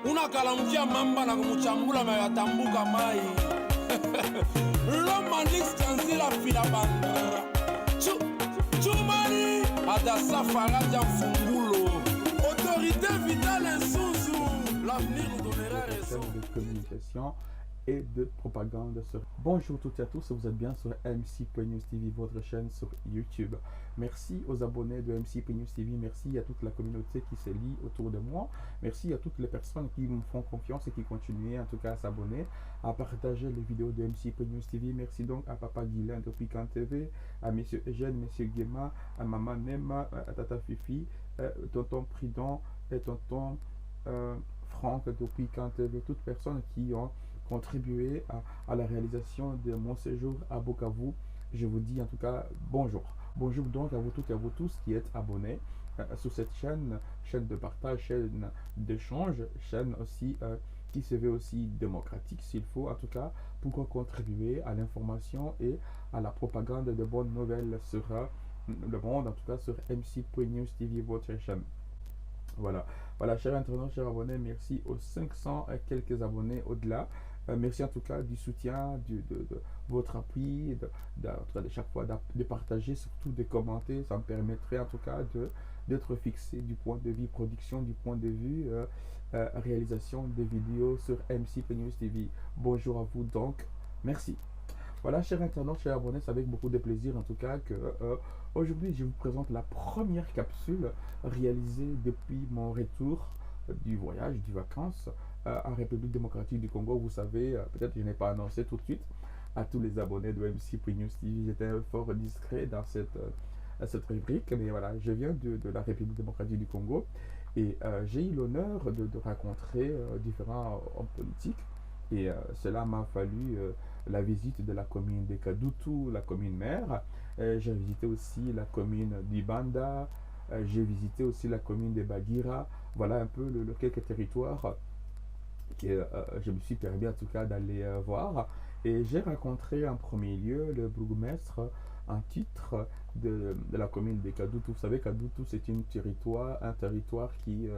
Una kalamukia mamba na kumuchambula mayatambuka mai. L'homme dit la fila bandra. Chumani Adassa Faraja Fungulo. Autorité vitale Insuzu. L'avenir nous donnera raison. De communication et de propagande. Bonjour toutes et à tous, vous êtes bien sur MC.News TV, votre chaîne sur YouTube. Merci aux abonnés de MC.News TV, merci à toute la communauté qui se lie autour de moi, merci à toutes les personnes qui me font confiance et qui continuent en tout cas à s'abonner, à partager les vidéos de MC.News TV. Merci donc à Papa Guilain de Piquant TV, à Monsieur Eugène, Monsieur Guéma, à Maman Nema, à Tata Fifi, Tonton Pridon et Tonton Franck de Piquant TV, toutes personnes qui ont contribué à la réalisation de mon séjour à Bukavu. Je vous dis en tout cas bonjour. Bonjour donc à vous toutes et à vous tous qui êtes abonnés sur cette chaîne, chaîne de partage, chaîne d'échange, chaîne aussi qui se veut aussi démocratique s'il faut, en tout cas pour contribuer à l'information et à la propagande de bonnes nouvelles sur le monde, en tout cas sur MC.News TV, votre chaîne. Voilà, chers internautes, chers abonnés, merci aux 500 et quelques abonnés au-delà. Merci en tout cas du soutien, de votre appui, de chaque fois de partager, surtout de commenter. Ça me permettrait en tout cas d'être fixé du point de vue production, du point de vue réalisation des vidéos sur MC.News TV. Bonjour à vous donc, merci. Voilà, chers internautes, chers abonnés, c'est avec beaucoup de plaisir en tout cas que aujourd'hui je vous présente la première capsule réalisée depuis mon retour du voyage, du vacances en République démocratique du Congo. Vous savez, peut-être que je n'ai pas annoncé tout de suite à tous les abonnés de MC.News TV, j'étais fort discret dans cette rubrique, mais voilà, je viens de la République démocratique du Congo et j'ai eu l'honneur de rencontrer différents hommes politiques et cela m'a fallu la visite de la commune de Kadutu, la commune mère. J'ai visité aussi la commune d'Ibanda, j'ai visité aussi la commune de Bagira. Voilà un peu quelques territoires que je me suis permis en tout cas d'aller voir. Et j'ai rencontré en premier lieu le bourgmestre en titre de la commune de Kadutu. Vous savez, Kadutu c'est un territoire qui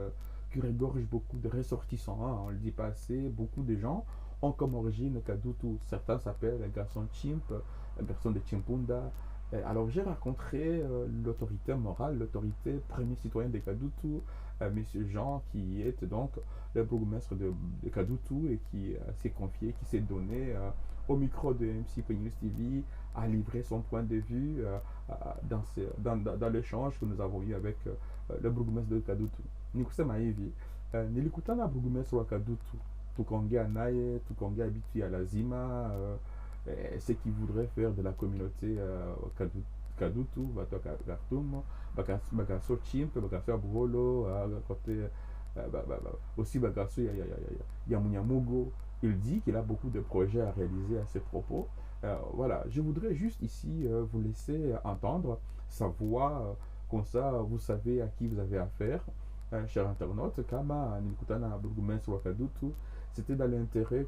regorge beaucoup de ressortissants, hein, on ne le dit pas assez. Beaucoup de gens ont comme origine Kadutu. Certains s'appellent les garçons Chimp, les garçons de Chimpunda. Alors j'ai rencontré l'autorité morale, l'autorité premier citoyen de Kadutu, Monsieur Jean, qui est donc le bourgmestre de Kadutu et qui s'est confié, qui s'est donné au micro de MC.News TV à livrer son point de vue dans l'échange que nous avons eu avec le bourgmestre de Kadutu. Nikuse Maevi, nilikutana bourgmestre wa Kadutu, tukaongea naye, tukaongea bitu ya lazima ce qui voudrait faire de la communauté Kadutu, batoka Khartoum, bagaso Chimp, bagaso Abuholo, côté aussi bagaso ya Munyamugo. Il dit qu'il a beaucoup de projets à réaliser à ses propos. Voilà, je voudrais juste ici vous laisser entendre sa voix, comme ça vous savez à qui vous avez affaire. Chers internautes, kama nilikutana na bourgmestre wa Kadutu, c'était dans l'intérêt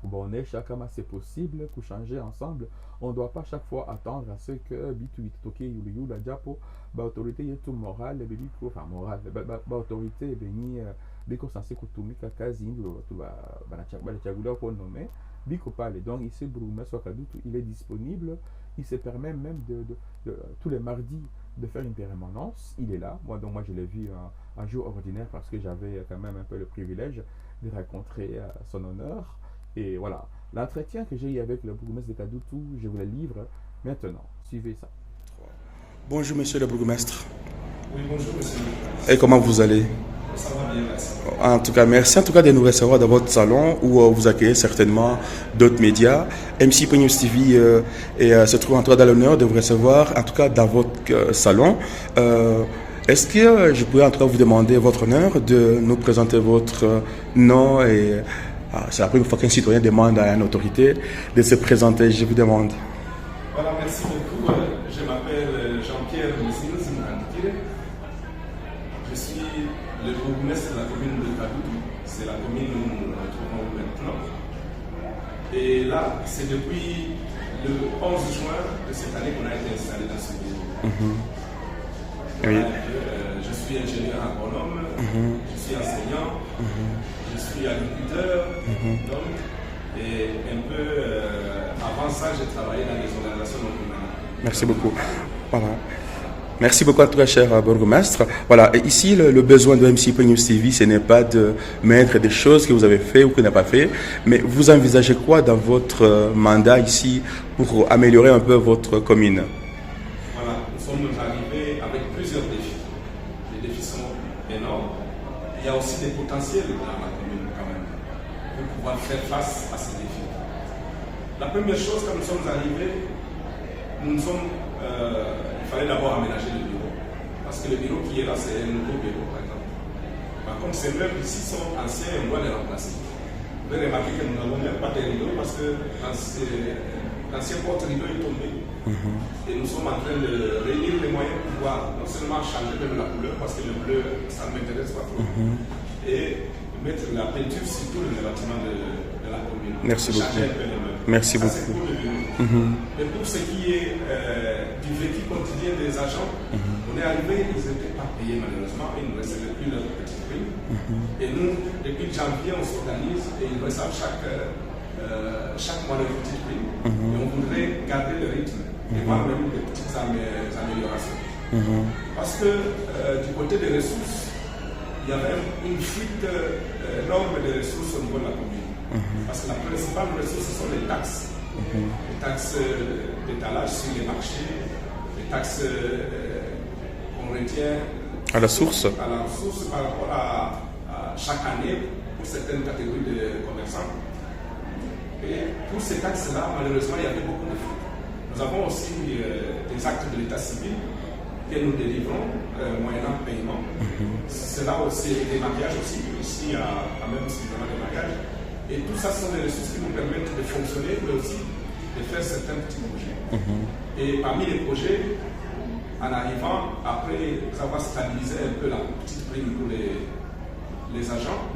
bon, chacun c'est possible pour changer ensemble. On ne doit pas chaque fois attendre à ce que bitu bitoke yulu la diapo ba autorité yetu morale bibiko enfin morale ba autorité beni biko censé kutumika kazi ndo tu ba chagula ko nommer biko pale. Donc ici bourgmestre wa Kadutu, il est disponible, il se permet même de tous les mardis de faire une permanence. Il est là, moi je l'ai vu un jour ordinaire parce que j'avais quand même un peu le privilège de rencontrer son honneur. Et voilà, l'entretien que j'ai eu avec le bourgmestre de Kadutu, je vous le livre maintenant. Suivez ça. Bonjour monsieur le bourgmestre. Oui, bonjour monsieur. Et comment vous allez? Ça va bien, merci. En tout cas, merci en tout cas de nous recevoir dans votre salon où vous accueillez certainement d'autres médias. MC.News TV se trouve en tout cas dans l'honneur de vous recevoir en tout cas dans votre salon. Est-ce que je pourrais en tout cas vous demander votre honneur de nous présenter votre nom et c'est la première fois qu'un citoyen demande à une autorité de se présenter. Je vous demande. Voilà, merci beaucoup. Je m'appelle Jean-Pierre Moussine Zimandikire. Je suis le bourgmestre de la commune de Kadutu. C'est la commune où nous nous retrouvons maintenant. Et là, c'est depuis le 11 juin de cette année qu'on a été installé dans ce bureau. Oui. Je suis suis ingénieur agronome, je suis enseignant, je suis agriculteur, donc, et un peu avant ça, j'ai travaillé dans les organisations non gouvernementales. Merci beaucoup. Voilà. Merci beaucoup à toi, cher bourgmestre. Voilà, et ici, le besoin de MC News TV, ce n'est pas de mettre des choses que vous avez fait ou que vous n'avez pas fait, mais vous envisagez quoi dans votre mandat ici pour améliorer un peu votre commune? Voilà, nous sommes arrivés avec plusieurs défis. Les défis sont énormes. Il y a aussi des potentiels dans la commune quand même pour pouvoir faire face à ces défis. La première chose, quand nous sommes arrivés, il fallait d'abord aménager le bureau. Parce que le bureau qui est là, c'est un nouveau bureau, par exemple. Par contre, ces meubles ici sont anciens et on doit les remplacer. Vous pouvez remarquer que nous n'avons même pas de rideaux parce que l'ancien porte-rideau est tombé. Et nous sommes en train de réunir les moyens pour pouvoir non seulement changer même la couleur, parce que le bleu, ça ne m'intéresse pas trop, et mettre la peinture sur tous les bâtiments de la commune. Merci beaucoup. Changer un peu les meubles. Merci ça, beaucoup. C'est pour le bureau. Mais pour ce qui est du vécu quotidien des agents, on est arrivé, ils n'étaient pas payés malheureusement, ils ne recevaient plus leur petite prime. Et nous, depuis janvier, on s'organise et ils reçoivent chaque mois leur petite prime. Et on voudrait garder le rythme et voir même des petites améliorations. Parce que du côté des ressources, il y avait une fuite énorme de ressources au niveau de la commune. Parce que la principale ressource, ce sont les taxes. Les taxes d'étalage sur les marchés, les taxes qu'on retient à la source par rapport à chaque année pour certaines catégories de commerçants. Et pour ces taxes-là, malheureusement, il y avait beaucoup de fraudes. Nous avons aussi des actes de l'état civil que nous délivrons moyennant paiement. C'est là aussi des mariages aussi. Ici, il y a quand même suffisamment de mariages. Et tout ça sont des ressources qui nous permettent de fonctionner, mais aussi de faire certains petits projets. Et parmi les projets, en arrivant, après avoir stabilisé un peu la petite prime pour les agents,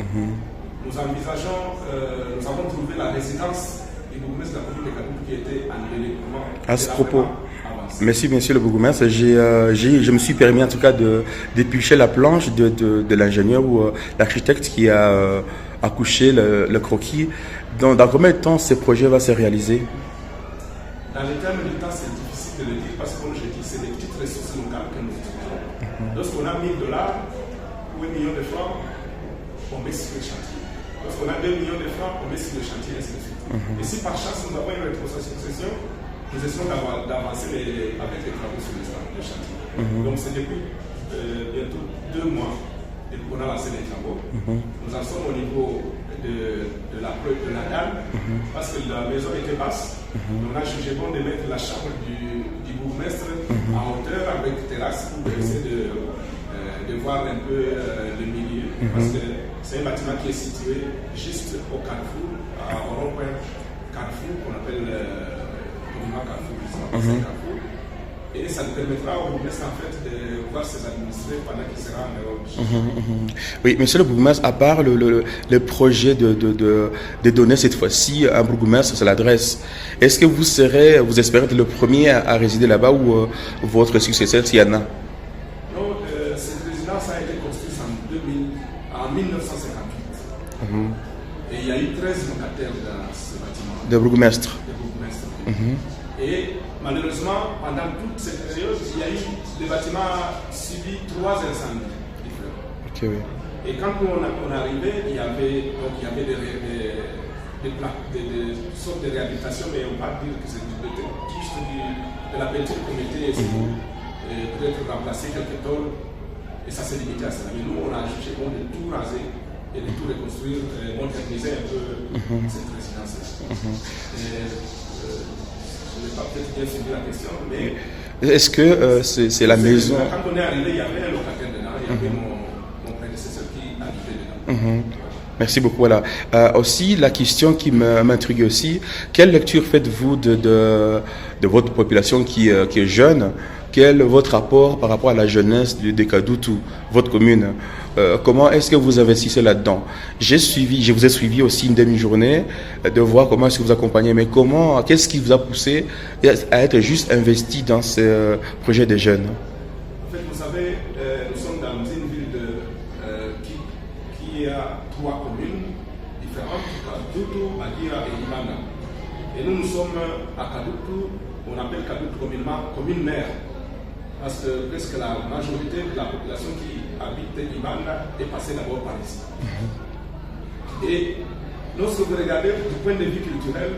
nous envisageons, nous avons trouvé la résidence du bourgmestre de la commune de Kadoudou qui était en développement. À ce propos, merci monsieur le bourgmestre. Je me suis permis en tout cas de d'éplucher la planche de l'ingénieur ou l'architecte qui a accouché le croquis. Dans combien de temps ce projet va se réaliser? Dans les termes du temps, c'est difficile de le dire parce que, comme je dis, c'est des petites ressources locales que nous utilisons. Lorsqu'on a 1000 $ ou 1 million de francs, on met sur le chantier. Lorsqu'on a 2 millions de francs, on met sur le chantier, et ainsi de suite. Et si par chance nous avons une rétrocession, nous essayons d'avancer avec les travaux sur le chantier. Donc c'est depuis bientôt 2 mois depuis qu'on a lancé les travaux. Nous en sommes au niveau de la dalle, parce que la maison était basse. On a jugé bon de mettre la chambre du bourgmestre en hauteur avec terrasse pour essayer de voir un peu le milieu, parce que c'est un bâtiment qui est situé juste au Carrefour, au rond-point Carrefour, qu'on appelle le monument Carrefour, Carrefour. Et ça nous permettra au bourgmestre en fait de voir ses administrés pendant qu'il sera en Europe. Oui, monsieur le bourgmestre, à part le projet de donner cette fois-ci un bourgmestre, c'est l'adresse, est-ce que vous espérez être le premier à résider là-bas ou votre successeur s'il y en a? Non, cette résidence a été construite en 1958. Et il y a eu 13 locataires dans ce bâtiment. De bourgmestre. Et malheureusement, pendant toute cette période, le bâtiment a subi 3 incendies différents. Okay, oui. Et quand on est arrivé, il y avait des sortes de réhabilitation, mais on ne peut pas dire que c'est juste de la peinture qu'on mettait et peut-être remplacer quelques tôles. Et ça s'est limité à ça. Mais nous, on a jugé bon de tout raser et de tout reconstruire, moderniser un peu cette résidence. Je n'ai pas peut-être bien suivi la question, mais... Est-ce que c'est la maison... Quand on est arrivé, il y avait un locataire dedans, il y avait mon prédécesseur qui habitait dedans. Merci beaucoup. Voilà. Aussi, la question qui m'intrigue aussi, quelle lecture faites-vous de votre population qui est jeune? Quel est votre rapport par rapport à la jeunesse de Kadoudou, votre commune? Comment est-ce que vous investissez là-dedans? Je vous ai suivi aussi une demi-journée de voir comment est-ce que vous accompagnez, mais qu'est-ce qui vous a poussé à être juste investi dans ce projet des jeunes? En fait, vous savez, nous sommes dans une ville qui a 3 communes différentes, Kadutu, Bagira et Imana. Et nous sommes à Kadutu, on appelle Kadutu communément commune mère, parce que presque la majorité de la population qui habite Imana est passée d'abord par ici. Et lorsque vous regardez du point de vue culturel,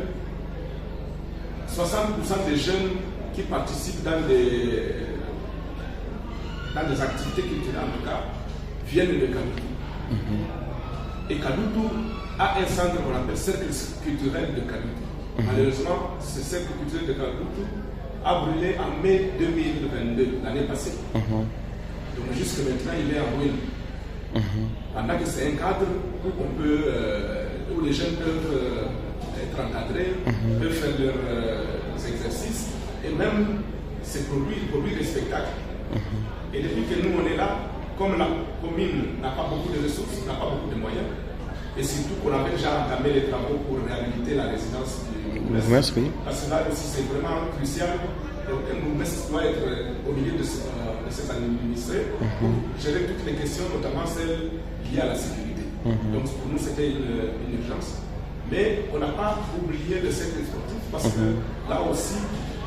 60% des jeunes qui participent dans des activités culturelles, en tout cas, viennent de Kadutu. Et Kadutu a un centre qu'on appelle Cercle culturel de Kadutu. Malheureusement, ce cercle culturel de Kadutu a brûlé en mai 2022, l'année passée. Donc jusque maintenant, il est en ruine. Pendant que c'est un cadre où les jeunes peuvent être encadrés, peuvent faire leurs exercices et même se produire des spectacles. Et depuis que nous on est là, comme la commune n'a pas beaucoup de ressources, n'a pas beaucoup de moyens, et surtout qu'on avait déjà entamé les travaux pour réhabiliter la résidence du bourgmestre, parce que là aussi c'est vraiment crucial. Donc un bourgmestre doit être au milieu de ses administrés pour gérer toutes les questions, notamment celles liées à la sécurité. Donc pour nous c'était une urgence. Mais on n'a pas oublié le cercle sportif parce que là aussi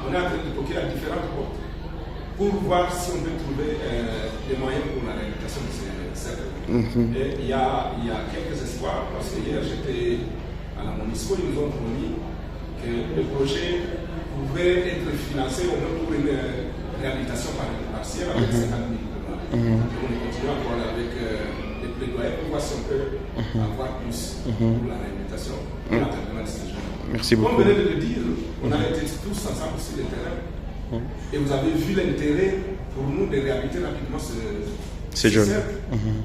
on est en train de toquer à différentes portes pour voir si on peut trouver des moyens pour la réhabilitation de ces cercles. Et il y a quelques espoirs parce que hier j'étais à la Monisco, ils nous ont promis que le projet pouvait être financé au moins pour une réhabilitation partielle avec 50 000 dollars. On continue à voir avec les plaidoyers pour voir si on peut avoir plus pour la réhabilitation et l'encadrement de ces jeunes. Merci beaucoup. Comme vous venez de le dire, on a été tous ensemble sur le terrain et vous avez vu l'intérêt pour nous de réhabiliter rapidement ces jeunes.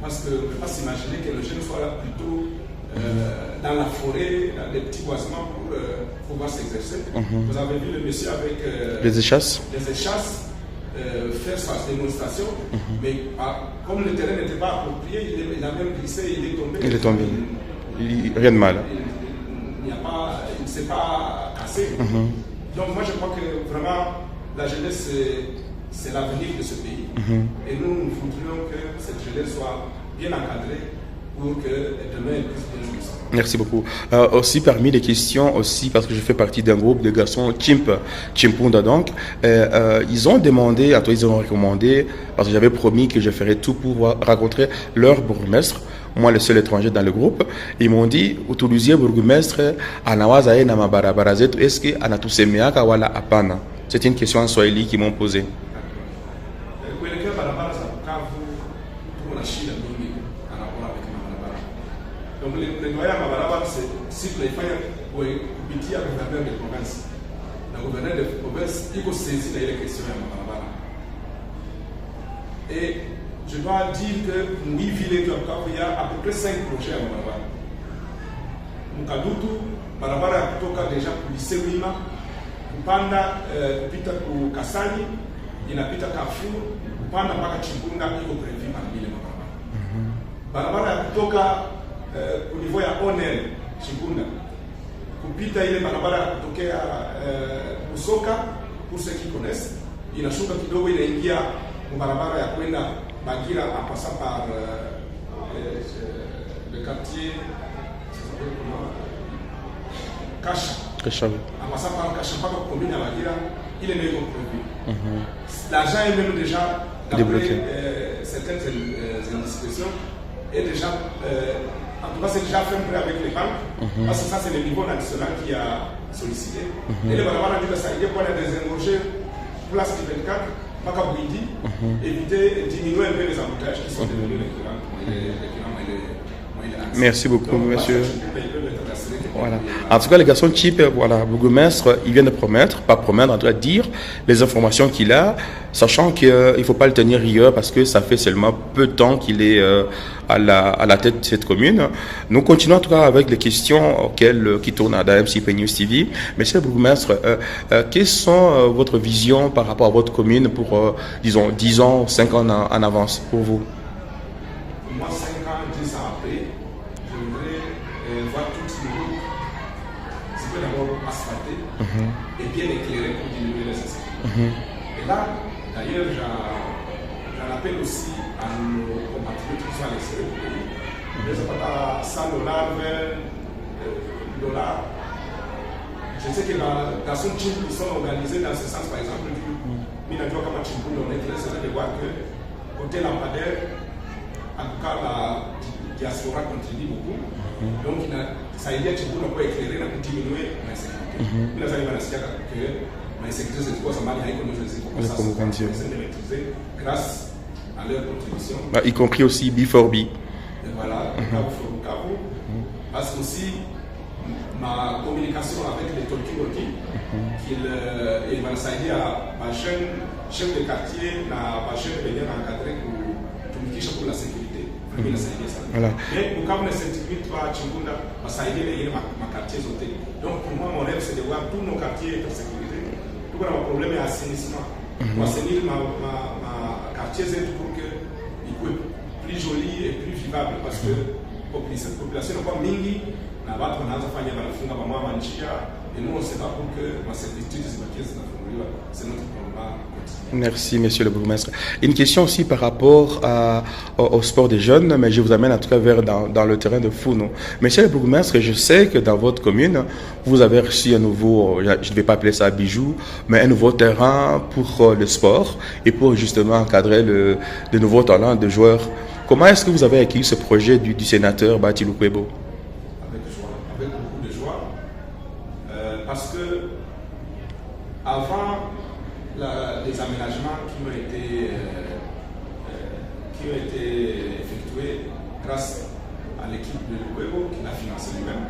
Parce qu'on ne peut pas s'imaginer que le jeune soit là plutôt dans la forêt, dans des petits boisements pour pouvoir s'exercer. Vous avez vu le monsieur avec les échasses faire sa démonstration, mais comme le terrain n'était pas approprié, il a même glissé, il est tombé. Il est tombé. Rien de mal. Il ne s'est pas cassé. Donc moi je crois que vraiment la jeunesse c'est l'avenir de ce pays. Et nous voudrions que cette jeunesse soit bien encadrée pour que demain elle puisse bien jouer ça. Merci beaucoup. Aussi parmi les questions, aussi parce que je fais partie d'un groupe de garçons Chimpunda donc, ils ont demandé, à toi ils ont recommandé, parce que j'avais promis que je ferais tout pour rencontrer leur bourgmestre, moi le seul étranger dans le groupe, ils m'ont dit, utuluzie bourgmestre anawaza ye na mabarabara zetu, est-ce que anatusemeaka wala hapana? C'est une question en Swahili qu'ils m'ont posée. Donc le plaidoyer à Mabarabara, c'est si les failles kupitia gouverneur de province. Le gouverneur de province, il faut saisir les questions à Mabarabara. Et je dois dire que nous villes il y a à peu près 5 projets à Mabarabara. Mukadutu, Barabara kutoka déjà pour lycée Wima, kupanda kupita ku Kasani, inapita Carrefour, kupanda mpaka Chimpunda iko prévu par mille Mabarabara. Barabara kutoka au niveau ya Onel Chimpunda kupita ile barabara kutokea Usoka, pour ceux qui connaissent, inashuka kidogo inaingia barabara ya kwenda Bagira en passant par le quartier Kasha. En passant par Kasha mpaka commune ya Bagira, il est même prévu. L'argent est même déjà d'après certaines indiscrétions est déjà en tout cas, c'est déjà fait prêt avec les banques, parce que ça, c'est le niveau national qui a sollicité. Et les Barabara dit que ça, il y a des désengorger place du 24, Makabouidi, éviter, diminuer un peu les embouteillages qui sont devenus récurrents. Merci beaucoup, monsieur. Voilà. En tout cas, les garçons type, voilà, le bourgmestre, il vient de promettre, pas promettre, en tout cas dire les informations qu'il a, sachant qu'il ne faut pas le tenir rigueur parce que ça fait seulement peu de temps qu'il est à la tête de cette commune. Nous continuons en tout cas avec les questions qui tournent à MC News TV. Monsieur le bourgmestre, quelles sont votre vision par rapport à votre commune pour, disons, 10 ans, 5 ans en avance pour vous? Moi, 5 ans, 10 ans après, je voudrais voir toutes les routes, c'est d'abord asphaltées et bien éclairées pour diminuer les escaliers. Et là, d'ailleurs, j'en appelle aussi à nos compatriotes qui sont à l'extérieur du pays. Les gens à 100 $, 20 $. Je sais que dans son team, ils sont organisés dans ce sens, par exemple, du Minadjo Kamachimbu, on est très certain de voir que côté lampadaire, en tout cas la diaspora contribue beaucoup. Donc ça veut dire que Chimbu n'a pas éclairé, n'a pas diminué l'insécurité. Mais là, ça veut dire que l'insécurité, c'est quoi, ça m'a dit que nous faisons comme ça, c'est de maîtriser grâce à leur contribution. Y compris aussi B4B. Et voilà, Bukavu, parce que aussi ma communication avec les Tolki, qu'il va s'aider à ma jeune chef de quartier, ma jeune venir encadrer pour la sécurité. Voilà. Mais Bukavu ne s'intime pas à Chimbunda, va s'aider à ma quartier sauté. Donc pour moi, mon rêve, c'est de voir tous nos quartiers être sécurisés. Tout mon problème est assainissement. Pour assainir ma quartier, c'est pour qu'il soit plus joli et plus vivable parce que la population n'est pas mingi. Et nous, on ne sait pas pour que ma servitude c'est notre problème. Merci, monsieur le bourgmestre. Une question aussi par rapport au sport des jeunes, mais je vous amène en tout cas dans le terrain de Founo. Monsieur le bourgmestre, je sais que dans votre commune, vous avez reçu un nouveau, je ne vais pas appeler ça bijou, mais un nouveau terrain pour le sport et pour justement encadrer de nouveaux talents de joueurs. Comment est-ce que vous avez accueilli ce projet du sénateur Bati Lukwebo? Parce que avant les aménagements qui ont été effectués grâce à l'équipe de Lukwebo qui l'a financé lui-même,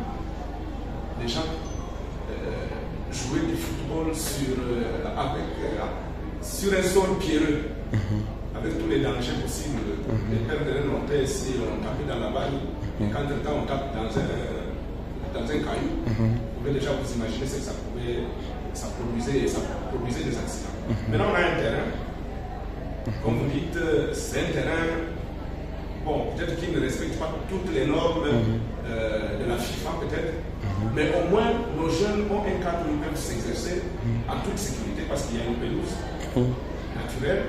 les gens jouaient du football sur un sol pierreux, avec tous les dangers possibles. Les pères de montaient ici, on tapait dans la balle, et quand on tape dans un caillou, vous pouvez déjà vous imaginer ce que ça produisait des accidents. Maintenant, on a un terrain, comme vous dites, c'est un terrain, bon, peut-être qu'il ne respecte pas toutes les normes de la FIFA, peut-être, mais au moins, nos jeunes ont un cadre où ils peuvent s'exercer en toute sécurité parce qu'il y a une pelouse naturelle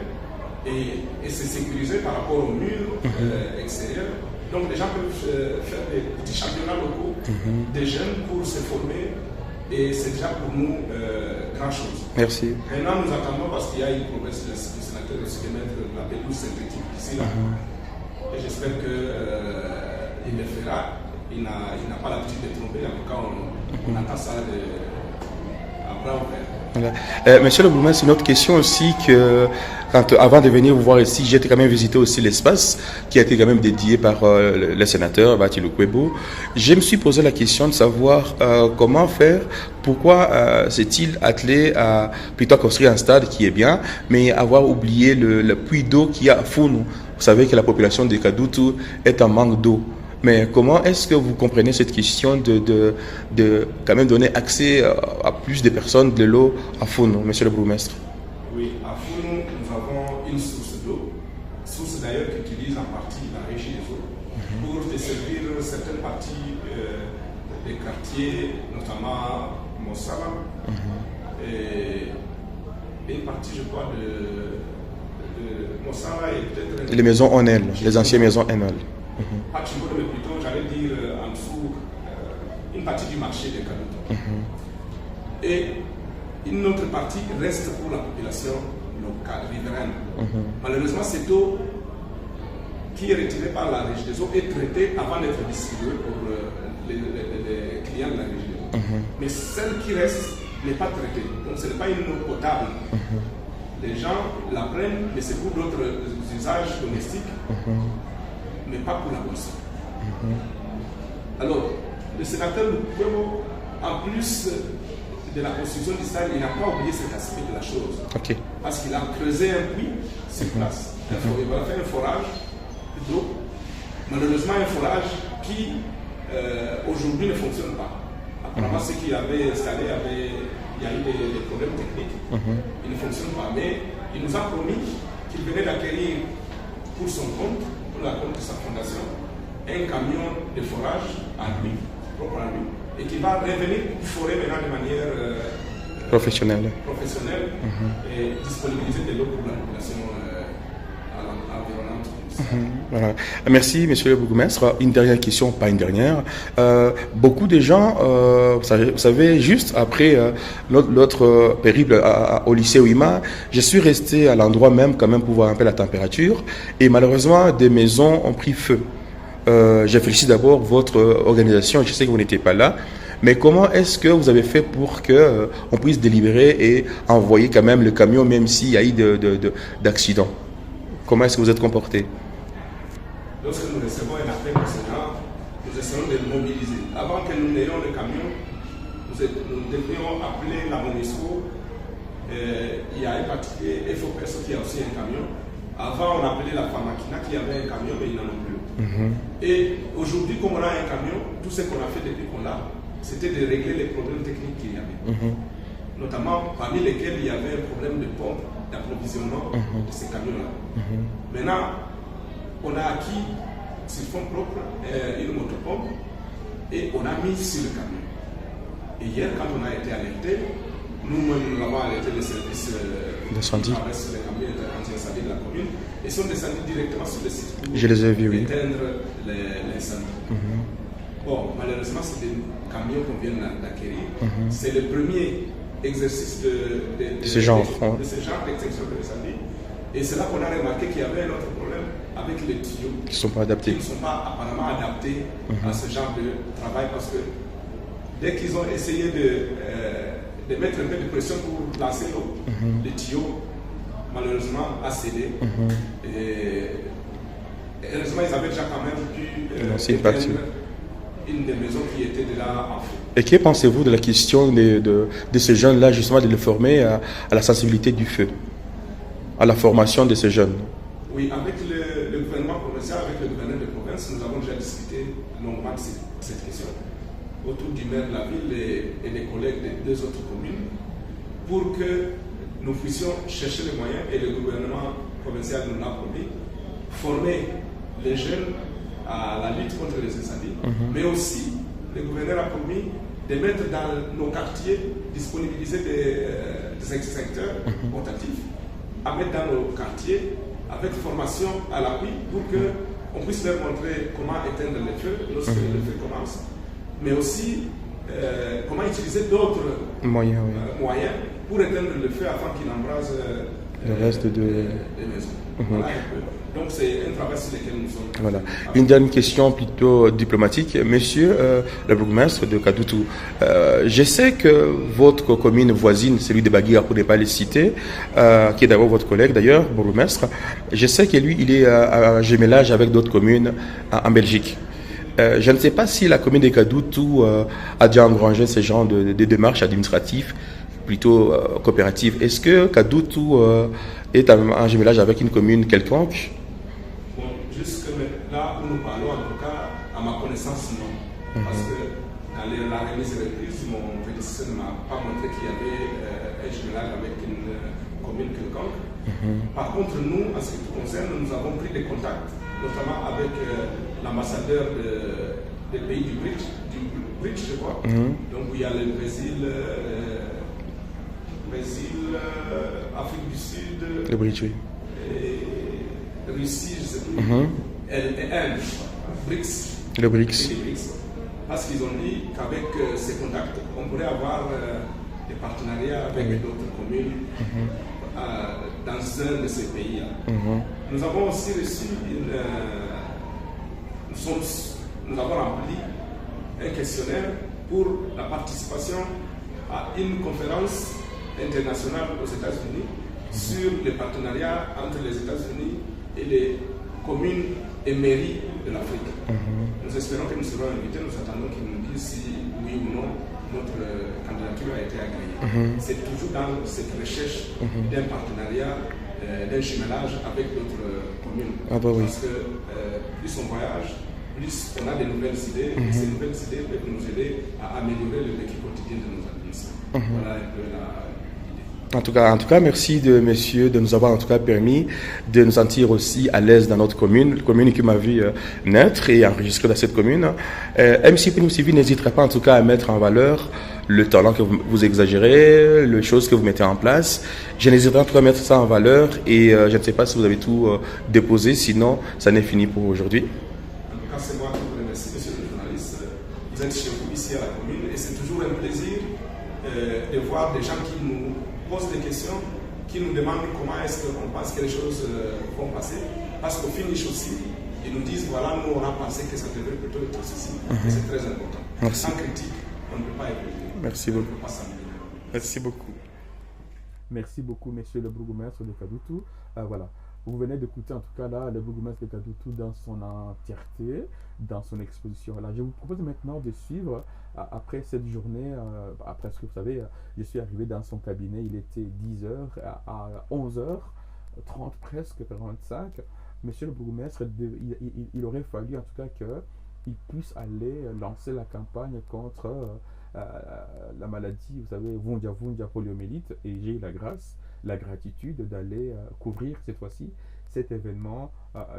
et c'est sécurisé par rapport aux murs extérieurs. Donc les gens peuvent faire des petits championnats locaux des jeunes pour se former et c'est déjà pour nous grand chose. Merci. Maintenant nous attendons parce qu'il y a une promesse du sénateur de se mettre la pelouse synthétique ici là. Et j'espère qu'il le fera. Il n'a pas l'habitude de tromper, en tout cas on attend ça à bras ouverts. Monsieur le bourgmestre, c'est une autre question aussi que avant de venir vous voir ici, j'ai quand même visité aussi l'espace qui a été quand même dédié par le sénateur Bati Lukwebo. Je me suis posé la question de savoir comment faire, pourquoi s'est-il attelé à plutôt construire un stade qui est bien, mais avoir oublié le puits d'eau qu'il y a à Founo. Vous savez que la population de Kadutu est en manque d'eau. Mais comment est-ce que vous comprenez cette question de quand même donner accès à plus de personnes de l'eau à Founo, monsieur le bourgmestre? Oui, à Founo, nous avons une source d'eau, source d'ailleurs qu'utilise en partie la régie des eaux, pour desservir certaines parties des quartiers, notamment Mossala, et une partie, je crois, de Mossala et peut-être... Les maisons Onel, les anciennes maisons Onel. Pas Chimbolo, mais plutôt, j'allais dire en dessous, une partie du marché des Kadoutons. Et une autre partie reste pour la population locale, riveraine. Malheureusement, cette eau qui est retirée par la régie des eaux est traitée avant d'être distribuée pour les clients de la régie des eaux. Mais celle qui reste n'est pas traitée. Donc ce n'est pas une eau potable. Les gens la prennent, mais c'est pour d'autres usages domestiques. Mais pas pour la boisson. Alors, le sénateur Lukwebo, en plus de la construction du stade, il n'a pas oublié cet aspect de la chose. Parce qu'il a creusé un puits sur place. Il va faire un forage d'eau. Malheureusement, un forage qui aujourd'hui ne fonctionne pas. Apparemment, ceux qui avaient installé, il y a eu des problèmes techniques. Il ne fonctionne pas. Mais il nous a promis qu'il venait d'acquérir pour son compte, pour la compte de sa fondation, un camion de forage à lui, propre à lui, et qui va revenir forer maintenant de manière professionnelle et disponibiliser de l'eau pour la population Voilà. Merci, monsieur le bourgmestre. Une dernière question, pas une dernière. Beaucoup de gens, vous savez, juste après notre périple au lycée Ouima, je suis resté à l'endroit même quand même pour voir un peu la température. Et malheureusement, des maisons ont pris feu. Je félicite d'abord votre organisation. Je sais que vous n'étiez pas là. Mais comment est-ce que vous avez fait pour qu'on puisse délibérer et envoyer quand même le camion, même s'il y a eu d'accidents? Comment est-ce que vous êtes comporté? Lorsque nous recevons un appel de ce genre, nous essayons de le mobiliser. Avant que nous n'ayons le camion, nous devions appeler la MONUSCO. Il y a un particulier FOPS qui a aussi un camion. Avant, on appelait la Pharmakina qui avait un camion, mais ils n'en ont plus. Et aujourd'hui, comme on a un camion, tout ce qu'on a fait depuis qu'on l'a, c'était de régler les problèmes techniques qu'il y avait. Notamment parmi lesquels il y avait un problème de pompe d'approvisionnement de ces camions-là. Maintenant, on a acquis sur fonds propres une motopompe et on a mis sur le camion. Et hier, quand on a été alerté, nous-mêmes nous avons alerté les services d'incendie qui travaillent sur les camions anti-incendie de la commune et sont descendus directement sur le site pour Je les ai vus, oui. éteindre l'incendie. Bon, malheureusement, c'est des camions qu'on vient d'acquérir. C'est le premier exercice de ce genre d'extinction de l'incendie. Et c'est là qu'on a remarqué qu'il y avait un autre problème avec les tuyaux qui ne sont pas adaptés. Qui ne sont pas apparemment adaptés à ce genre de travail parce que dès qu'ils ont essayé de mettre un peu de pression pour lancer l'eau, le tuyau malheureusement a cédé. Et heureusement, ils avaient déjà quand même pu une des maisons qui était déjà en feu. Et que pensez-vous de la question de ces jeunes-là, justement, de les former à la sensibilité du feu, à la formation de ces jeunes? Oui, avec le gouvernement provincial, avec le gouverneur de province, nous avons déjà discuté longuement de cette question autour du maire de la ville et des collègues des deux autres communes pour que nous puissions chercher les moyens, et le gouvernement provincial nous l'a promis, former les jeunes à la lutte contre les incendies, mais aussi le gouverneur a promis de mettre dans nos quartiers, disponibiliser des extincteurs portatifs, à mettre dans nos quartiers avec formation à l'appui pour qu'on puisse leur montrer comment éteindre le feu lorsque le feu commence, mais aussi comment utiliser d'autres moyens pour éteindre le feu afin qu'il embrase le reste des maisons. Voilà un peu. Donc c'est un travail sur lequel nous sommes. Voilà. Une dernière question plutôt diplomatique. Monsieur le bourgmestre de Kadoutou, je sais que votre commune voisine, celui de Baguira, pour ne pas les citer, qui est d'abord votre collègue d'ailleurs, bourgmestre, je sais que lui, il est à jumelage avec d'autres communes en Belgique. Je ne sais pas si la commune de Kadoutou a déjà engrangé ce genre de démarches administratives, plutôt coopératives. Est-ce que Kadoutou est en jumelage avec une commune quelconque? Bon, jusque là où nous parlons, en tout cas, à ma connaissance, non. Parce que dans la remise et reprise, mon prédécesseur ne m'a pas montré qu'il y avait un jumelage avec une commune quelconque. Par contre, nous, en ce qui nous concerne, nous avons pris des contacts, notamment avec l'ambassadeur des pays du BRICS, je crois. Donc, il y a le Brésil, Afrique du Sud, le BRICS, oui. Et Russie, je ne sais plus, et Inde, BRICS. Le BRICS. Parce qu'ils ont dit qu'avec ces contacts, on pourrait avoir des partenariats avec d'autres communes dans un de ces pays-là. Nous avons aussi reçu nous avons rempli un questionnaire pour la participation à une conférence internationale aux États-Unis sur les partenariats entre les États-Unis et les communes et mairies de l'Afrique. Nous espérons que nous serons invités, nous attendons qu'ils nous disent si oui ou non notre candidature a été agréée. C'est toujours dans cette recherche d'un partenariat, d'un jumelage avec d'autres communes. Parce que plus on voyage, plus on a de nouvelles idées, et ces nouvelles idées peuvent nous aider à améliorer le vécu quotidien de nos administrés. Voilà un peu En tout cas, merci messieurs de nous avoir en tout cas permis de nous sentir aussi à l'aise dans notre commune qui m'a vu naître et enregistrer dans cette commune. MC Peignoux TV n'hésitera pas en tout cas à mettre en valeur le talent que vous exagérez, les choses que vous mettez en place. Je n'hésiterai en tout cas à mettre ça en valeur et je ne sais pas si vous avez tout déposé, sinon ça n'est fini pour aujourd'hui. En tout cas, c'est moi qui vous remercie, monsieur le journaliste. Vous êtes chez vous ici à la commune et c'est toujours un plaisir de voir des gens qui nous posent des questions, qui nous demandent comment est-ce qu'on pense que les choses vont passer. Parce qu'au finish aussi, ils nous disent voilà, nous on a pensé que ça devrait plutôt être ceci. C'est très important. Merci. Sans critique, on ne peut pas évoluer. Merci On ne beaucoup. peut pas s'améliorer. Merci beaucoup. Merci beaucoup, monsieur le bourgmestre de Kadoutou. Voilà. Vous venez d'écouter en tout cas là le bourgmestre de Kadoutou dans son entièreté, dans son exposition. Là, je vous propose maintenant de suivre après cette journée, après ce que vous savez, je suis arrivé dans son cabinet, il était 10h à 11h30 presque, 45. Monsieur le bourgmestre, il aurait fallu en tout cas qu'il puisse aller lancer la campagne contre la maladie, vous savez, Vunja poliomyélite, et j'ai eu la gratitude d'aller couvrir cette fois-ci cet événement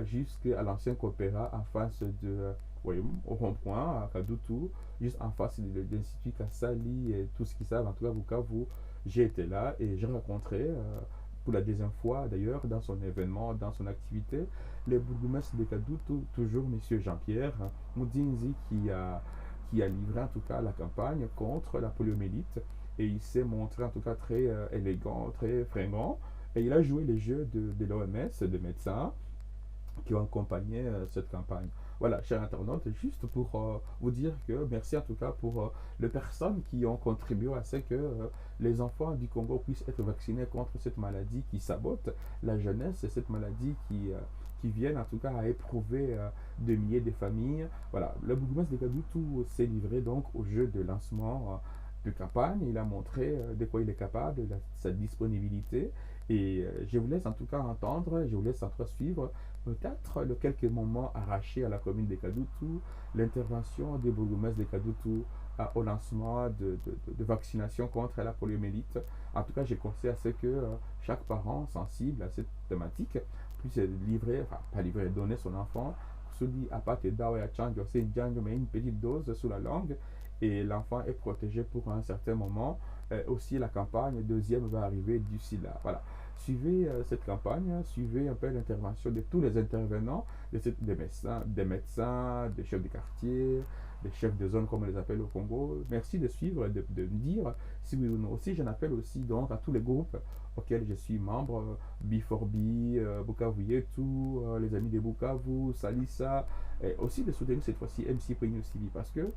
jusqu'à l'ancien Coopéra en face de, au rond-point à Kadoutou, juste en face de l'Institut Kassali et tout ce qui savent, en tout cas Bukavu, j'ai été là et j'ai rencontré pour la deuxième fois d'ailleurs dans son événement, dans son activité, le bourgmestre de Kadoutou, toujours M. Jean-Pierre Moudinzi qui a livré en tout cas la campagne contre la poliomyélite et il s'est montré en tout cas très élégant, très fringant et il a joué les jeux de l'OMS, de médecins qui ont accompagné cette campagne. Voilà, chers internautes, juste pour vous dire que merci en tout cas pour les personnes qui ont contribué à ce que les enfants du Congo puissent être vaccinés contre cette maladie qui sabote la jeunesse et cette maladie qui viennent en tout cas à éprouver des milliers de familles. Voilà, le bourgmestre de Kadoutou s'est livré donc au jeu de lancement de campagne. Il a montré de quoi il est capable, sa disponibilité. Et je vous laisse en tout cas entendre, je vous laisse en tout cas suivre peut-être le quelques moments arrachés à la commune de Kadoutou, l'intervention des bourgmestres de Kadoutou au lancement de vaccination contre la poliomyélite. En tout cas, j'ai conseillé à ce que chaque parent sensible à cette thématique puisse livrer, enfin pas livrer, donner son enfant, celui à pas que dawa ya chanjo, c'est mais une petite dose sous la langue et l'enfant est protégé pour un certain moment. Aussi la campagne deuxième va arriver d'ici là. Voilà. Suivez cette campagne, suivez un peu l'intervention de tous les intervenants, des médecins, des chefs de quartier, des chefs de zone comme on les appelle au Congo. Merci de suivre, de me dire si oui ou non. Aussi, j'en appelle aussi donc à tous les groupes auxquels je suis membre, B4B, Bukavu tout, les amis de Bukavu, Salissa, et aussi de soutenir cette fois-ci MC Prenus TV parce que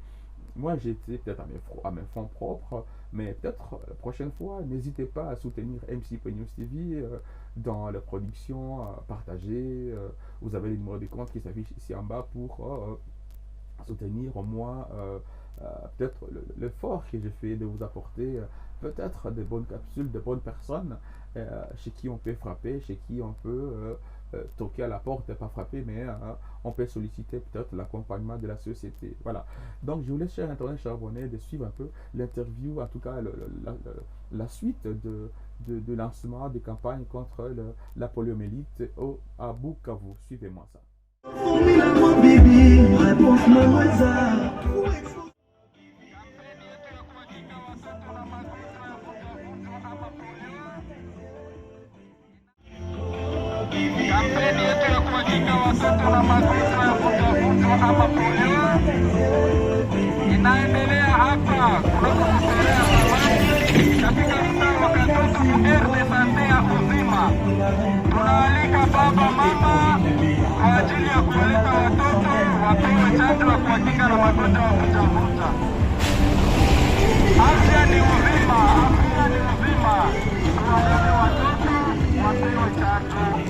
moi j'étais peut-être à mes fonds propres, mais peut-être la prochaine fois, n'hésitez pas à soutenir MC Prenus TV dans la production, partager. Vous avez les numéros de compte qui s'affichent ici en bas pour soutenir au moins peut-être l'effort que j'ai fait de vous apporter peut-être de bonnes capsules, de bonnes personnes chez qui on peut frapper, chez qui on peut toquer à la porte, pas frapper, mais on peut solliciter peut-être l'accompagnement de la société. Voilà. Donc, je vous laisse, chers internautes, chers abonnés, de suivre un peu l'interview, en tout cas la suite de lancement de campagne contre la poliomyélite à Bukavu. Suivez-moi ça. Kampeni yetu ya kuwakinga watoto na magonjwa ya kutavunjwa ama polio inaendelea hapa kunako Serea Samani katika mtaa wa Katoto Muerde Sante ya uzima. Tunaalika baba mama kwa ajili ya kuwaleta watoto wapewe chanjo ya kuwakinga na magonjwa ya kutavunja. Afya ni uzima, afya ni uzima. Tuwalete watoto wapewe chanjo.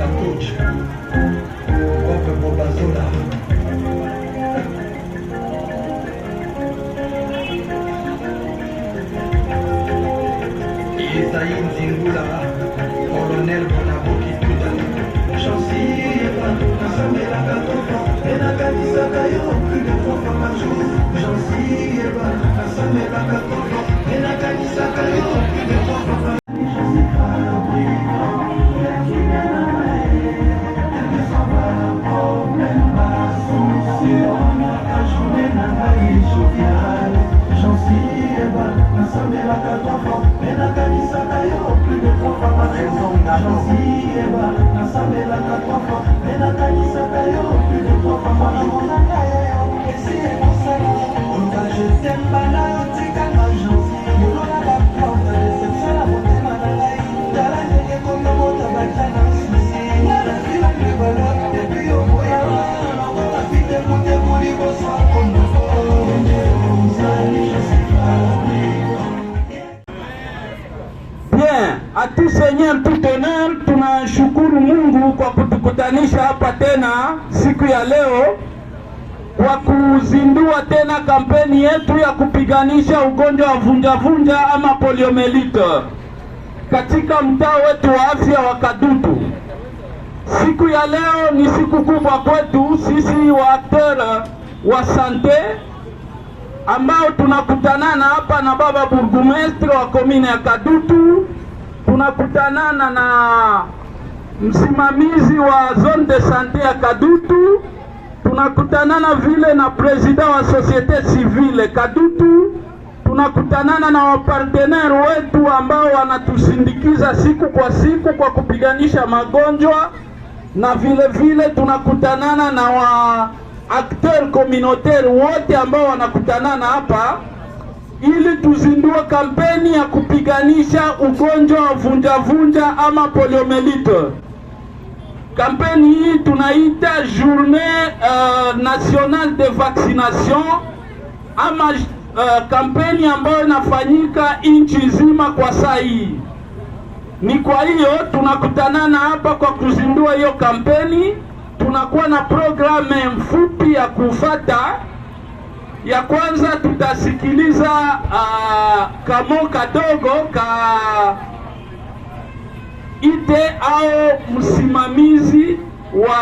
coach Bob Bobazola. Isaïe Nzingula, Colonel Bonaboki Tuta, Chansieva, Nasamela Katoko, Enakanisaka yo, plus de 3 fois par jour. Chansieva, Nasamela Katoko, Enakanisaka yo, plus de 3 fois par jour. Atu Seigneur tout honneur, tunashukuru Mungu kwa kutukutanisha hapa tena siku ya leo kwa kuzindua tena kampeni yetu ya kupiganisha ugonjwa wa vunja ama poliomelite katika mtaa wetu wa afya wa Kadutu. Siku ya leo ni siku kubwa kwetu sisi wa acteur wa sante ambao tunakutanana hapa na baba burgomestre wa komine ya Kadutu. Tunakutanana na msimamizi wa zone de santé ya Kadutu, tunakutanana vile na president wa societe civile Kadutu, tunakutanana na wapartenere wetu ambao wanatusindikiza siku kwa siku kwa kupiganisha magonjwa, na vile vile tunakutanana na wa acteur communautaire wote ambao wanakutanana hapa ili tuzindue kampeni ya kupiganisha ugonjwa wa vunja ama poliomelite. Kampeni hii tunaita Journée nationale de vaccination ama kampeni ambayo inafanyika nchi nzima kwa saa hii. Ni kwa hiyo tunakutanana hapa kwa kuzindua hiyo kampeni. Tunakuwa na programu mfupi ya kufata. Ya kwanza tutasikiliza kamo kadogo ka ite au msimamizi wa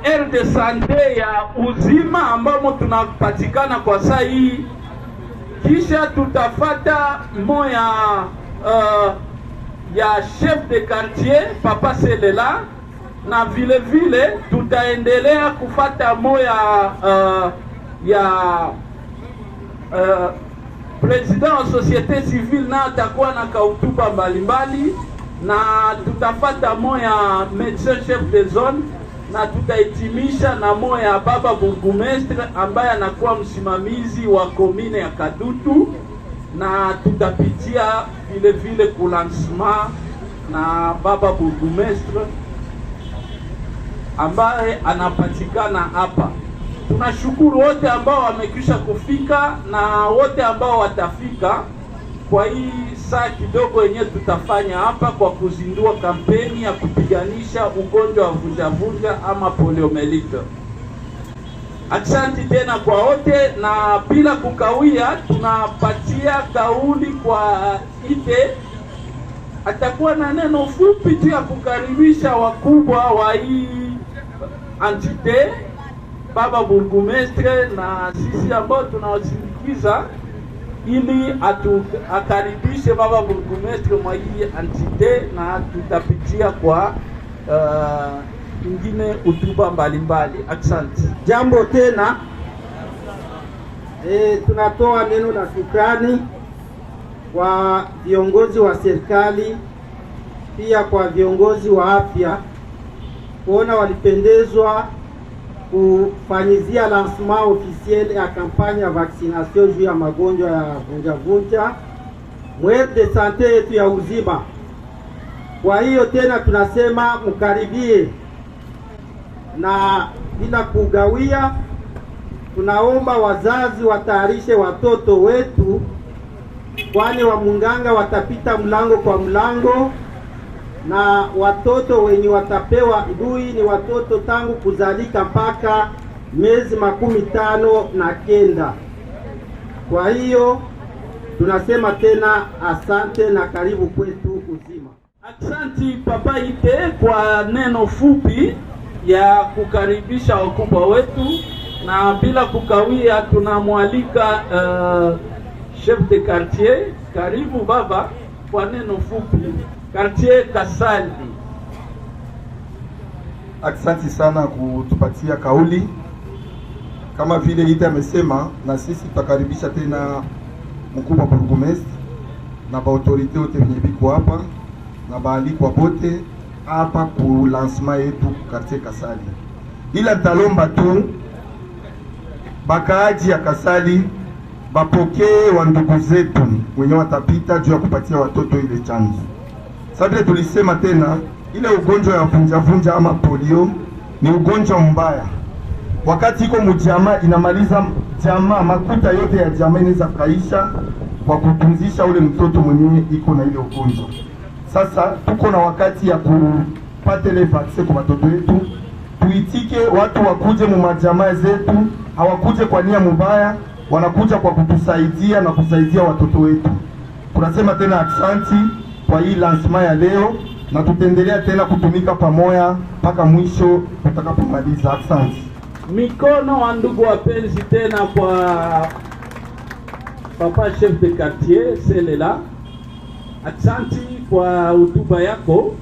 aire de sante ya uzima ambamo tunapatikana kwa saa hii. Kisha tutafata moya ya chef de quartier Papa Selela, na vile vile tutaendelea kufata moya ya president wa societe civile na atakuwa na kautuba mbalimbali, na tutafata moya médecin chef de zone, na tutahitimisha na moya baba burgomestre ambaye anakuwa msimamizi wa komine ya Kadutu, na tutapitia vile vile kulansema na baba burgomestre ambaye anapatikana hapa. Tunashukuru wote ambao wamekwisha kufika na wote ambao watafika kwa hii saa kidogo yenye tutafanya hapa kwa kuzindua kampeni ya kupiganisha ugonjwa wa vunja ama poliomelite. Asante tena kwa wote, na bila kukawia tunapatia kauli kwa ite. Atakuwa na neno fupi tu ya kukaribisha wakubwa wa hii entite, baba burgomestre na sisi ambao tunawasindikiza, ili akaribishe baba burgomestre mwa hii entite, na tutapitia kwa ingine utuba mbalimbali. Asante. Jambo tena, tunatoa neno la shukrani kwa viongozi wa serikali, pia kwa viongozi wa afya kuona walipendezwa kufanyizia lancement officiel ya kampanya ya vaccination juu ya magonjwa ya vunja mwere de sante yetu ya uzima. Kwa hiyo tena tunasema mkaribie, na bila kugawia, tunaomba wazazi watayarishe watoto wetu, kwani wa munganga watapita mlango kwa mlango na watoto wenye watapewa ndui ni watoto tangu kuzalika mpaka miezi 59. Kwa hiyo tunasema tena asante na karibu kwetu Uzima. Asante Papa Ite kwa neno fupi ya kukaribisha wakubwa wetu, na bila kukawia tunamwalika chef de quartier. Karibu baba kwa neno fupi. Quartier Kasali. Asante sana kutupatia kauli. Kama vile Ite amesema, na sisi tutakaribisha tena mkuu wa burgomestre na ba autorite wote wenye biko hapa na baalikwa bote hapa ku lancement yetu quartier Kasali. Ila nitalomba tu bakaaji ya Kasali bapokee wa ndugu zetu wenye watapita juu ya kupatia watoto ile chanjo. Sababu tulisema tena ile ugonjwa ya vunja ama polio ni ugonjwa mbaya. Wakati iko mjamaa inamaliza jamaa, makuta yote ya jamaa inaweza kaisha kwa kutunzisha ule mtoto mwenyewe iko na ile ugonjwa. Sasa tuko na wakati ya kupata ile vaccine kwa watoto wetu. Tuitike watu wakuje mu majamaa zetu, hawakuje kwa nia mbaya, wanakuja kwa kutusaidia na kusaidia watoto wetu. Tunasema tena asante kwa hii lancement ya leo, na tutaendelea tena kutumika pamoja mpaka mwisho tutakapomaliza. Asante. Mikono wa ndugu wapenzi tena kwa Papa chef de quartier Selela. Asante kwa hotuba yako,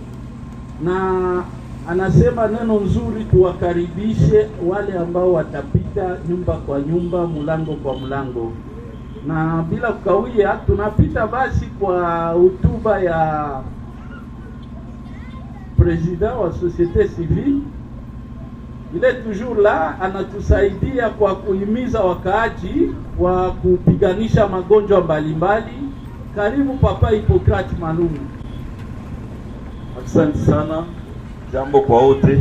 na anasema neno nzuri, tuwakaribishe wale ambao watapita nyumba kwa nyumba, mulango kwa mulango. Na bila kukawia tunapita basi kwa hotuba ya president wa société civile. Il est toujours là, anatusaidia kwa kuhimiza wakaaji kwa kupiganisha magonjwa mbalimbali. Karibu Papa Hippocrate Malungu. Asante sana. Jambo kwa wote.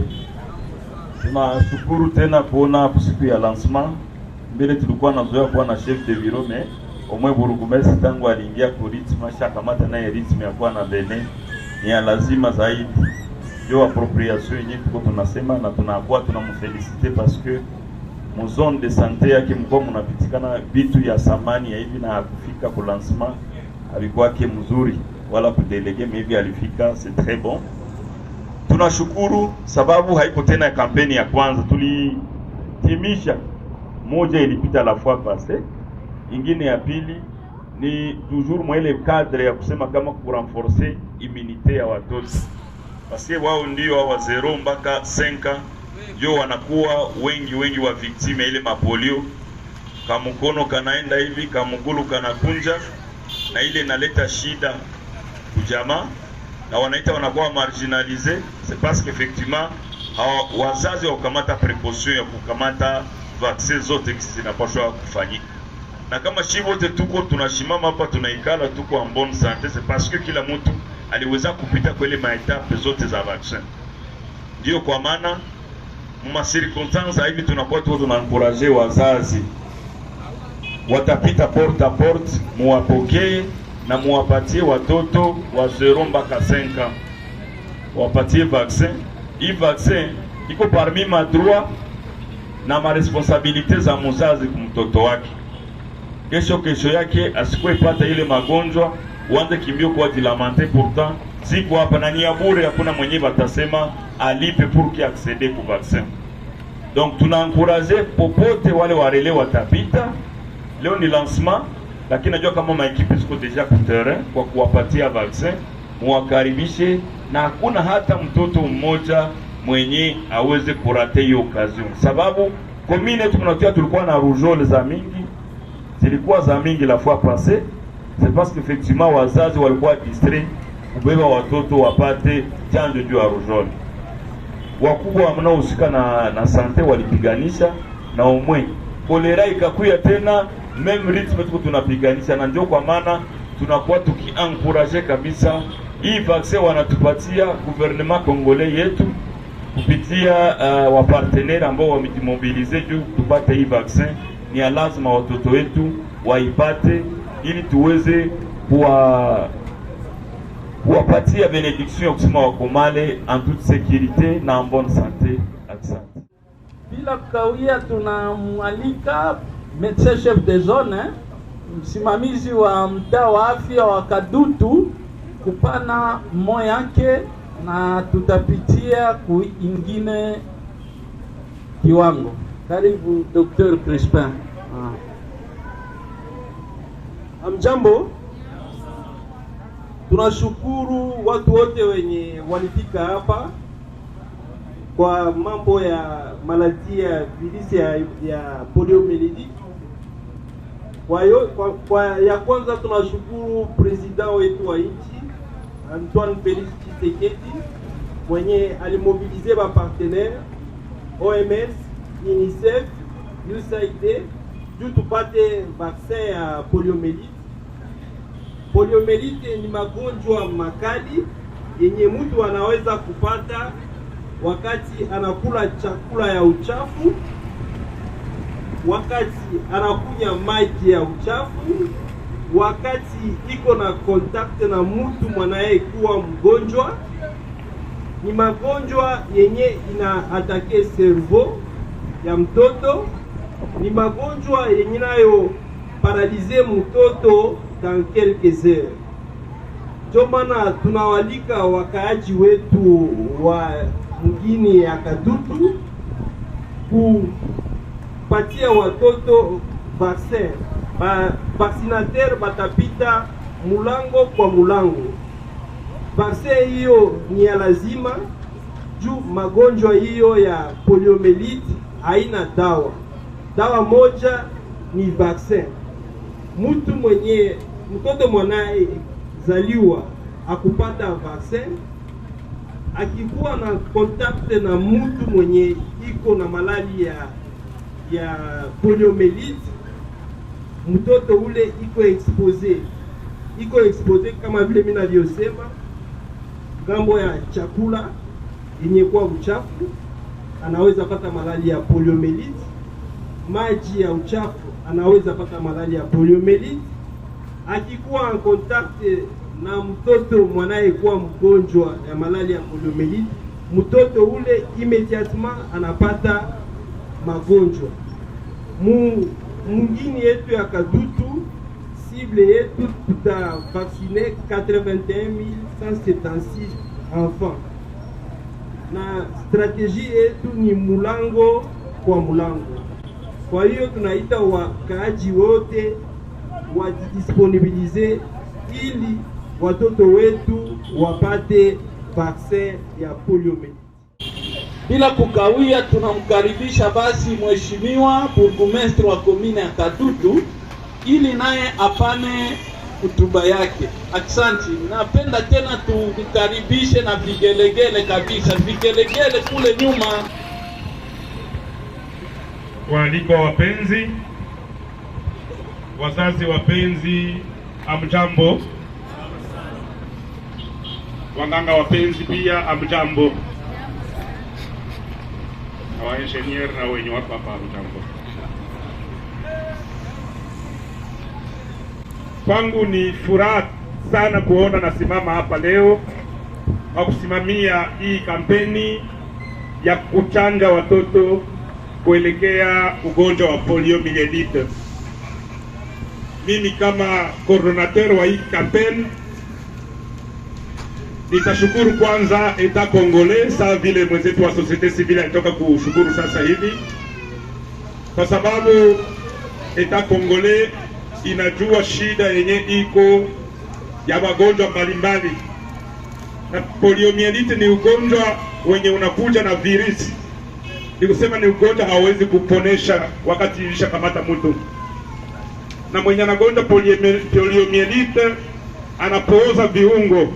Tunashukuru tena kuona siku ya lancement. Mbele tulikuwa nazoea kuwa na chef de bureau, mais omwe burugumesi tangu aliingia ku ritme shakamata naye ritme ya kuwa na bene ni ya lazima zaidi. Yo appropriation yenyewe tuko tunasema, na tunakuwa tunamfelicite parce que mu zone de santé yake mko mnapitikana vitu ya samani ya hivi, na kufika ku lancement alikuwa ke mzuri wala kudelege hivi alifika, c'est très bon. Tunashukuru sababu haiko tena kampeni ya kwanza, tulitimisha moja ilipita la fois passée, ingine ya pili ni toujours mwele cadre ya kusema kama ku renforcer immunité ya watoto, parce que wao ndio wa 0 mpaka 5 ndio wanakuwa wengi wa victime ile mapolio. Kama mkono kanaenda hivi, kama mgulu kanakunja, na ile inaleta shida kujamaa, na wanakuwa marginalisé. C'est parce qu'effectivement wazazi wakamata précaution ya kukamata vaccine zote zinapaswa kufanyika. Na kama shi wote tuko tunashimama hapa tunaikala tuko en bonne santé, c'est parce que kila mtu aliweza kupita kwa ile maetape zote za vaccine. Ndio kwa maana mma circonstance hivi tunakuwa tunaencourager wazazi watapita porte à porte, muwapokee na muwapatie watoto wa 0 mpaka 5 ans, wapatie vaccin. Hii vaccin iko parmi ma droit na ma responsabilité za mzazi kumtoto wake. Kesho yake asikuwe pata ile magonjwa uanze kimbio kwa dilamante. Pourtant siku hapa na ni bure, hakuna mwenye batasema alipe pour qui accéder ku vaccin. Donc tunaencourager popote wale warele watapita. Leo ni lancement, lakini najua kama maekipe ziko deja ku terrain kwa kuwapatia vaccin, muwakaribishe, na hakuna hata mtoto mmoja mwenye aweze kurate hiyo occasion. Sababu commune tunatia tulikuwa na rougeole za mingi, zilikuwa za mingi la fois passée. C'est parce qu'effectivement wazazi walikuwa distrait kubeba watoto wapate chanjo juu ya rougeole. Wakubwa wanaohusika na sante walipiganisha, na umwe kolera ikakuya tena même rythme tuko tunapiganisha, na ndio kwa maana tunakuwa tukiencourager kabisa hii vaccin wanatupatia gouvernement congolais yetu kupitia wa partenaire ambao wamejimobilize juu tupate hii vaccin. Ni lazima watoto wetu waipate ili tuweze kuwapatia benediction ya kusema wakomale en toute sécurité na en bonne santé. Asante. Bila kukawia, tunamwalika médecin chef de zone, msimamizi wa mtaa wa afya wa Kadutu kupana moyo yake, na tutapitia kuingine kiwango. Karibu Dr. Crispin. Amjambo, tunashukuru watu wote wenye walifika hapa kwa mambo ya maladi ya virusi ya poliomyelitis. Kwa ya kwanza tunashukuru president wetu wa nchi Antoine Felix Tshisekedi mwenye alimobilize ba partenaire OMS, UNICEF, USAID juu tupate vaccin ya poliomyelitis. Poliomyelitis ni magonjwa makali yenye mtu anaweza kupata wakati anakula chakula ya uchafu, wakati anakunywa maji ya uchafu, wakati iko na contact na mtu mwanaye kuwa mgonjwa. Ni magonjwa yenye inaatake cerveau ya mtoto, ni magonjwa yenye nayo paralize mtoto dans quelques heures. Ndio maana tunawalika wakaaji wetu wa mgini ya Kadutu kupatia watoto vaccin. Vaccinateur batapita mulango kwa mulango. Vaccin hiyo ni ya lazima juu magonjwa hiyo ya poliomyelitis haina dawa. Dawa moja ni vaccin. Mtoto mwanae zaliwa akupata vaccin, akikuwa na contact na mtu mwenye iko na malali ya poliomyelitis, mtoto ule iko expose kama vile mimi nilivyosema, gambo ya chakula yenye kwa uchafu anaweza pata malali ya poliomyelitis, maji ya uchafu anaweza pata malali ya poliomyelitis. Akikuwa en contact na mtoto mwanaye kuwa mgonjwa ya malali ya poliomyelitis, mtoto ule immédiatement anapata magonjwa. Mungini yetu ya Kadutu, cible yetu tuta vacciner 81,176 enfants. Na strategie yetu ni mulango kwa mulango. Kwa hiyo tunaita wakaaji wote wajidisponibilize ili watoto wetu wapate vaccin ya poliomyelitis. Bila kukawia, tunamkaribisha basi mheshimiwa burgomestre wa komine ya Kadutu ili naye apane hotuba yake. Asante. Napenda tena tumkaribishe na vigelegele kabisa, vigelegele kule nyuma. Waalikwa wapenzi, wazazi wapenzi, amjambo. Wanganga wapenzi pia amjambo. Na waengineer na wenye wako hapa amjambo. Kwangu ni furaha sana kuona nasimama hapa leo kwa kusimamia hii kampeni ya kuchanja watoto kuelekea ugonjwa wa poliomyelitis. Mimi kama coordinateur wa hii kampeni nitashukuru kwanza Etat Congolais, sawa vile mwenzetu wa societe civile alitoka kushukuru sasa hivi, kwa sababu Etat Congolais inajua shida yenye iko ya magonjwa mbalimbali, na poliomyelitis ni ugonjwa wenye unakuja na virusi. Ni kusema ni ugonjwa hawezi kuponesha wakati ilishakamata mtu, na mwenye anagonjwa poliomyelitis anapooza viungo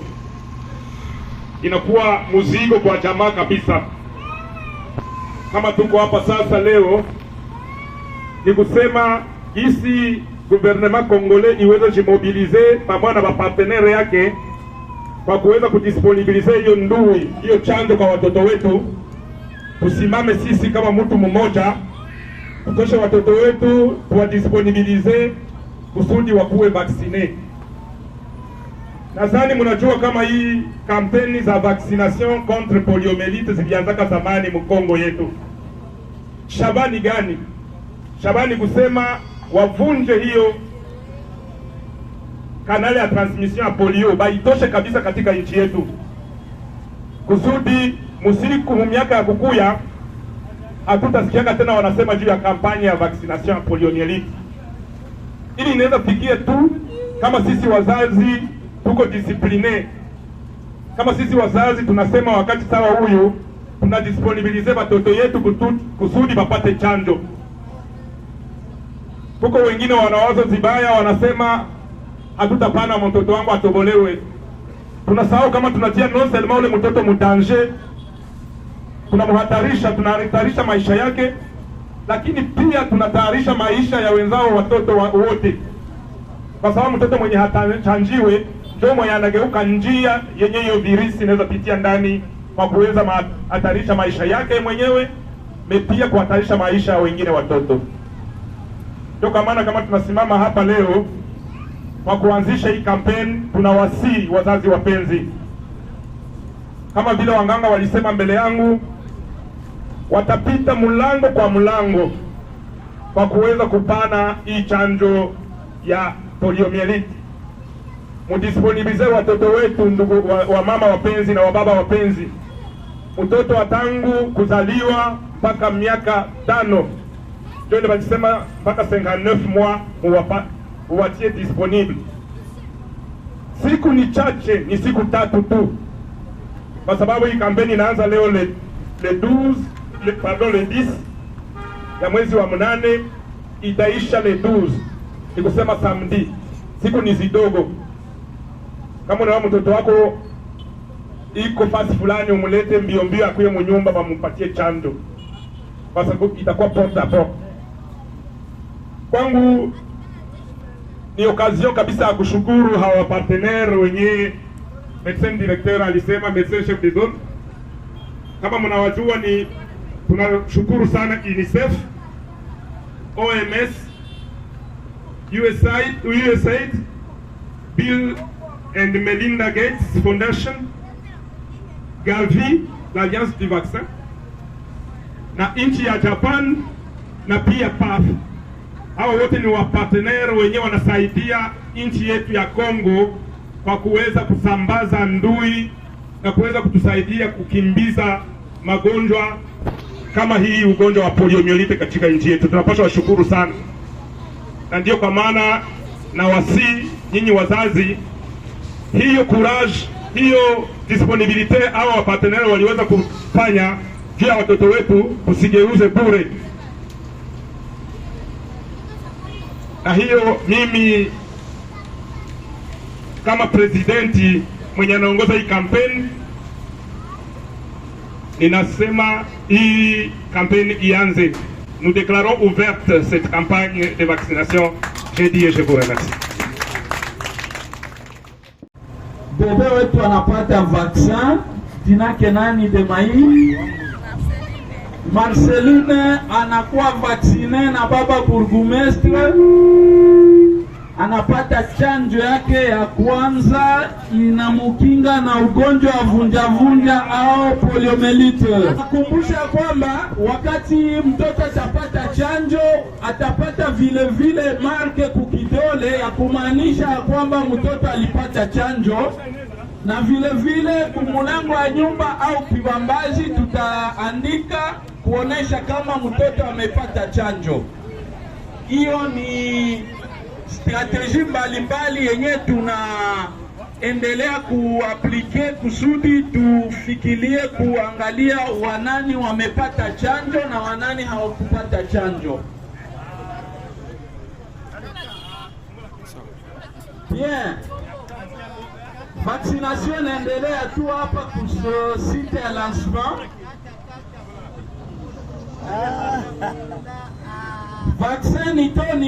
inakuwa mzigo kwa jamaa kabisa. Kama tuko hapa sasa leo, ni kusema isi gouvernement congolais iweze jimobilize pamoja na mapartenere yake kwa kuweza kudisponibilize hiyo ndui, hiyo chanjo kwa watoto wetu. Tusimame sisi kama mtu mmoja, tutoshe watoto wetu, tuwadisponibilize kusudi wakuwe vaccine. Nadhani mnajua kama hii kampeni za vaccination contre poliomyelite zilianzaka zamani mkongo yetu. Shabani gani? Shabani kusema wavunje hiyo kanali ya transmission ya polio, baitoshe kabisa katika nchi yetu, kusudi musiku miaka ya kukuya hatutasikiaka tena wanasema juu ya kampani ya vaccination ya poliomyelite. Ili inaweza fikie tu kama sisi wazazi tuko discipline, kama sisi wazazi tunasema wakati sawa huyu tunadisponibilize watoto yetu kusudi wapate chanjo. Tuko wengine wanawazo zibaya, wanasema hatutapana mtoto wangu atobolewe. Tunasahau kama tunatia non seulement ule mtoto mdanger, tunahatarisha maisha yake, lakini pia tunatayarisha maisha ya wenzao watoto wote, kwa sababu mtoto mwenye hatachanjiwe ndio mwenye anageuka njia yenye hiyo virusi inaweza pitia ndani, kwa kuweza hatarisha maisha yake mwenyewe na pia kuhatarisha maisha ya wengine watoto. Ndio kwa maana kama tunasimama hapa leo kwa kuanzisha hii kampeni, tunawasihi wazazi wapenzi, kama vile wanganga walisema mbele yangu, watapita mlango kwa mlango kwa kuweza kupana hii chanjo ya poliomyelite. Mudisponibilize watoto wetu, ndugu wa mama wapenzi na wababa wapenzi. Mtoto wa tangu kuzaliwa mpaka miaka 5, ndio ndio wanasema mpaka 59 mois uwatie disponible. Siku ni chache, ni siku 3 tu, kwa sababu hii kampeni inaanza leo le 10 ya mwezi wa 8, itaisha le 12, ni kusema samedi. Siku ni zidogo. Kama unaona mtoto wako iko fasi fulani, umulete mbio mbio akuye mnyumba bamupatie chanjo, kwa sababu itakuwa porte à porte. Kwangu ni occasion kabisa ya kushukuru hawa partenaire wenye médecin directeur alisema, médecin chef de zone, kama mnawajua, ni tunashukuru sana UNICEF, OMS, USAID, Bill and Melinda Gates Foundation, Gavi, l'Alliance du Vaccin, na nchi ya Japan na pia PAF. Hawa wote ni wapartenere wenyewe wanasaidia nchi yetu ya Kongo kwa kuweza kusambaza ndui na kuweza kutusaidia kukimbiza magonjwa kama hii ugonjwa wa poliomyelite katika nchi yetu. Tunapaswa washukuru sana, na ndio kwa maana na wasi nyinyi wazazi, hiyo courage, hiyo disponibilite hawa wapartenere waliweza kufanya juu ya watoto wetu, usigeuze bure. Na hiyo mimi kama presidenti mwenye anaongoza hii kampeni, ninasema hii kampeni ianze. Nous déclarons ouverte cette campagne de vaccination. Je dis et je vous remercie. Bebe wetu anapata vaccin, jinake nani Demai. Marceline anakuwa vaccine na baba burgomestre, anapata chanjo yake ya kwanza, inamukinga na ugonjwa wa vunja au poliomyelite. Nakumbusha kwamba wakati mtoto atapata chanjo, atapata vile marke kukidole ya kumaanisha kwamba mtoto alipata chanjo, na vile kumulango wa nyumba au kibambazi tutaandika kuonesha kama mtoto amepata chanjo. Hiyo ni strategie mbalimbali yenye tunaendelea kuaplike kusudi tufikirie kuangalia wanani wamepata chanjo na wanani hawakupata chanjo. Bien. Vaccination inaendelea tu hapa ku site ya lancement. Vaccin ni toni